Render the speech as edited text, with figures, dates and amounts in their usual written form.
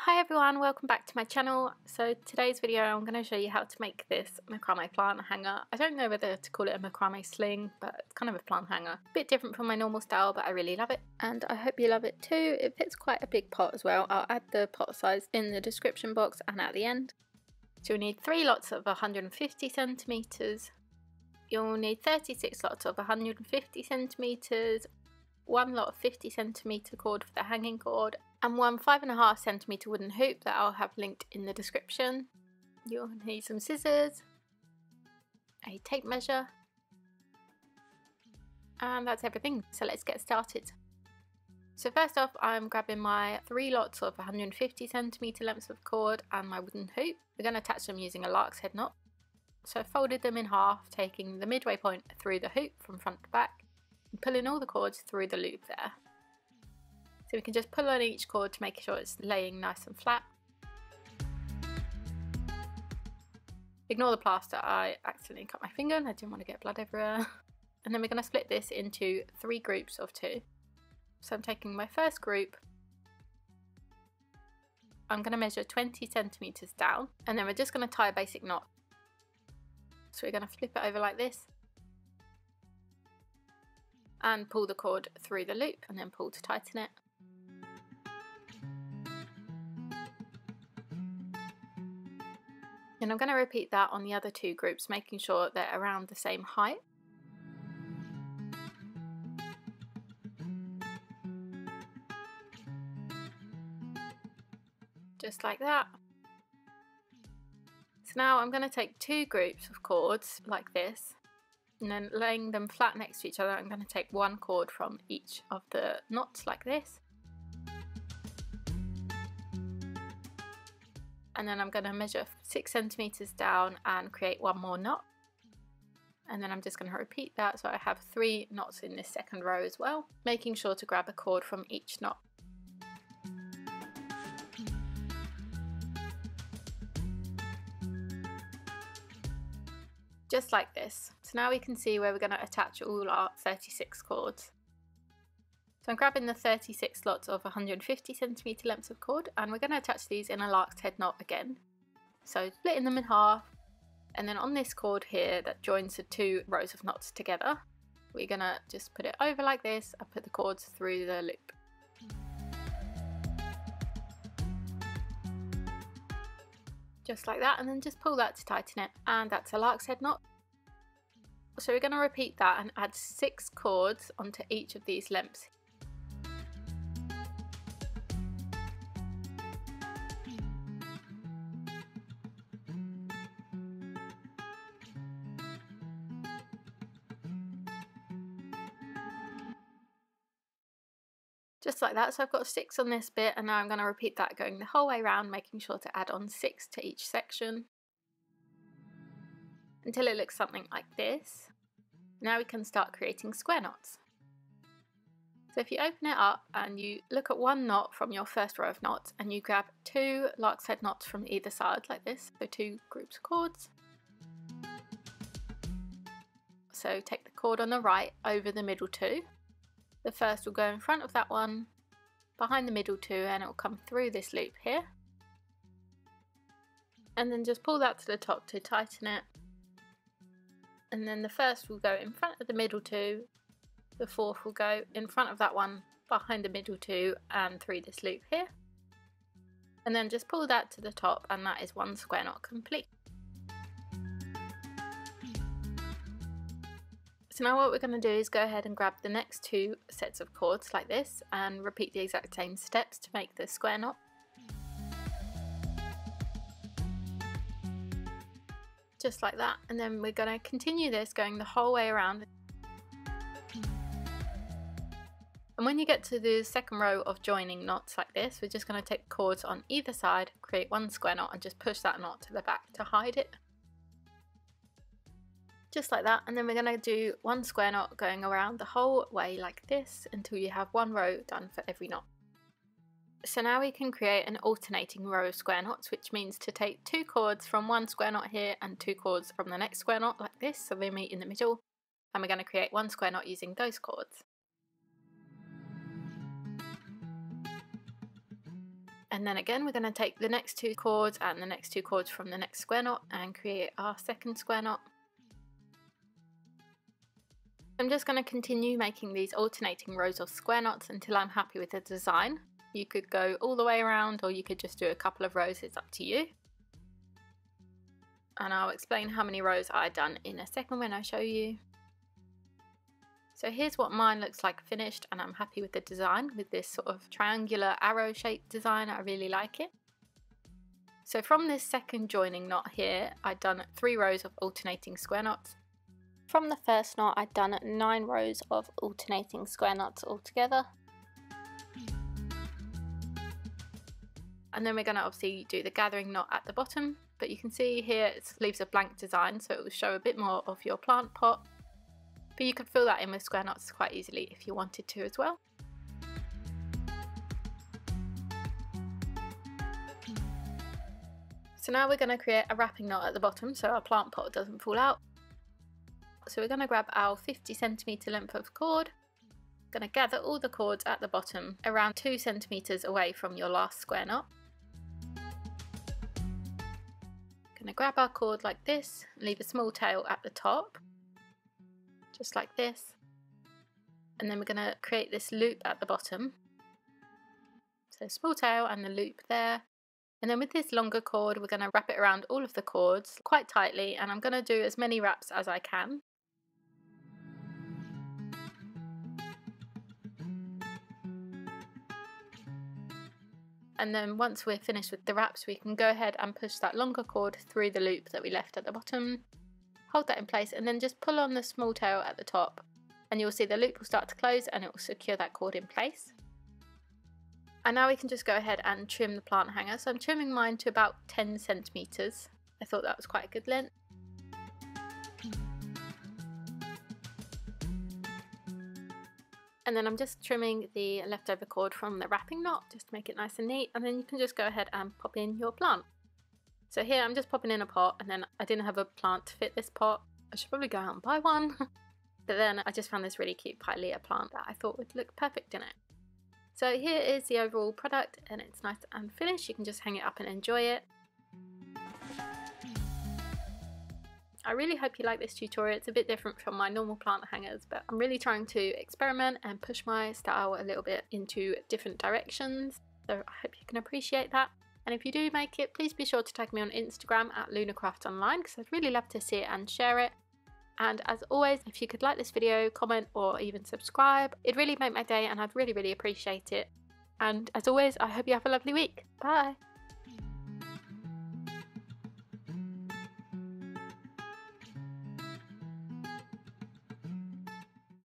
Hi everyone, welcome back to my channel. So today's video I'm going to show you how to make this macrame plant hanger. I don't know whether to call it a macrame sling, but it's kind of a plant hanger. A bit different from my normal style, but I really love it. And I hope you love it too. It fits quite a big pot as well. I'll add the pot size in the description box and at the end. So you'll need 3 lots of 150 centimeters. You'll need 36 lots of 150 centimeters. 1 lot of 50 centimeter cord for the hanging cord, and 1 5.5 centimeter wooden hoop that I'll have linked in the description. You'll need some scissors, a tape measure, and that's everything. So let's get started. So first off, I'm grabbing my 3 lots of 150 centimeter lengths of cord and my wooden hoop. We're going to attach them using a lark's head knot. So I folded them in half, taking the midway point through the hoop from front to back, and pulling all the cords through the loop there. So we can just pull on each cord to make sure it's laying nice and flat. Ignore the plaster, I accidentally cut my finger and I didn't want to get blood everywhere. And then we're going to split this into 3 groups of 2. So I'm taking my first group, I'm going to measure 20 centimeters down, and then we're just going to tie a basic knot. So we're going to flip it over like this and pull the cord through the loop and then pull to tighten it. And I'm going to repeat that on the other 2 groups, making sure they're around the same height. Just like that. So now I'm going to take 2 groups of cords like this, and then laying them flat next to each other, I'm going to take 1 cord from each of the knots like this. And then I'm going to measure 6 centimeters down and create 1 more knot. And then I'm just going to repeat that, so I have 3 knots in this second row as well, making sure to grab a cord from each knot. Just like this. So now we can see where we're going to attach all our 36 cords. So I'm grabbing the 36 lots of 150 centimeter lengths of cord, and we're going to attach these in a lark's head knot again. So splitting them in half, and then on this cord here that joins the 2 rows of knots together, we're going to just put it over like this and put the cords through the loop. Just like that, and then just pull that to tighten it, and that's a lark's head knot. So we're going to repeat that and add 6 cords onto each of these lengths. Just like that, so I've got 6 on this bit, and now I'm going to repeat that going the whole way around, making sure to add on 6 to each section until it looks something like this. Now we can start creating square knots. So if you open it up and you look at 1 knot from your first row of knots, and you grab 2 lark's head knots from either side like this, so 2 groups of cords. So take the cord on the right over the middle 2. The first will go in front of that one, behind the middle 2, and it will come through this loop here. And then just pull that to the top to tighten it. And then the first will go in front of the middle 2, the fourth will go in front of that one, behind the middle 2, and through this loop here. And then just pull that to the top, and that is 1 square knot complete. So now what we're going to do is go ahead and grab the next 2 sets of cords like this and repeat the exact same steps to make the square knot. Just like that, and then we're going to continue this going the whole way around. And when you get to the second row of joining knots like this, we're just going to take cords on either side, create 1 square knot, and just push that knot to the back to hide it. Just like that, and then we're going to do 1 square knot going around the whole way like this until you have 1 row done for every knot. So now we can create an alternating row of square knots, which means to take 2 cords from 1 square knot here and 2 cords from the next square knot like this, so they meet in the middle, and we're going to create 1 square knot using those cords. And then again we're going to take the next 2 cords and the next 2 cords from the next square knot and create our second square knot. I'm just going to continue making these alternating rows of square knots until I'm happy with the design. You could go all the way around, or you could just do a couple of rows, it's up to you. And I'll explain how many rows I've done in a second when I show you. So here's what mine looks like finished, and I'm happy with the design with this sort of triangular arrow shaped design. I really like it. So from this second joining knot here, I've done 3 rows of alternating square knots. From the first knot, I've done 9 rows of alternating square knots altogether. And then we're going to obviously do the gathering knot at the bottom, but you can see here it leaves a blank design, so it will show a bit more of your plant pot. But you could fill that in with square knots quite easily if you wanted to as well. So now we're going to create a wrapping knot at the bottom so our plant pot doesn't fall out. So we're going to grab our 50 centimeter length of cord. Going to gather all the cords at the bottom around 2 centimeters away from your last square knot. Going to grab our cord like this, leave a small tail at the top, just like this. And then we're going to create this loop at the bottom. So small tail and the loop there. And then with this longer cord, we're going to wrap it around all of the cords quite tightly, and I'm going to do as many wraps as I can. And then once we're finished with the wraps, we can go ahead and push that longer cord through the loop that we left at the bottom. Hold that in place and then just pull on the small tail at the top, and you'll see the loop will start to close and it will secure that cord in place. And now we can just go ahead and trim the plant hanger. So I'm trimming mine to about 10 centimeters. I thought that was quite a good length. And then I'm just trimming the leftover cord from the wrapping knot just to make it nice and neat, and then you can just go ahead and pop in your plant. So here I'm just popping in a pot, and then I didn't have a plant to fit this pot. I should probably go out and buy one. But then I just found this really cute pilea plant that I thought would look perfect in it. So here is the overall product, and it's nice and finished. You can just hang it up and enjoy it. I really hope you like this tutorial. It's a bit different from my normal plant hangers, but I'm really trying to experiment and push my style a little bit into different directions. So I hope you can appreciate that. And if you do make it, please be sure to tag me on Instagram at LunaCraftOnline, because I'd really love to see it and share it. And as always, if you could like this video, comment, or even subscribe, it'd really make my day and I'd really appreciate it. And as always, I hope you have a lovely week. Bye!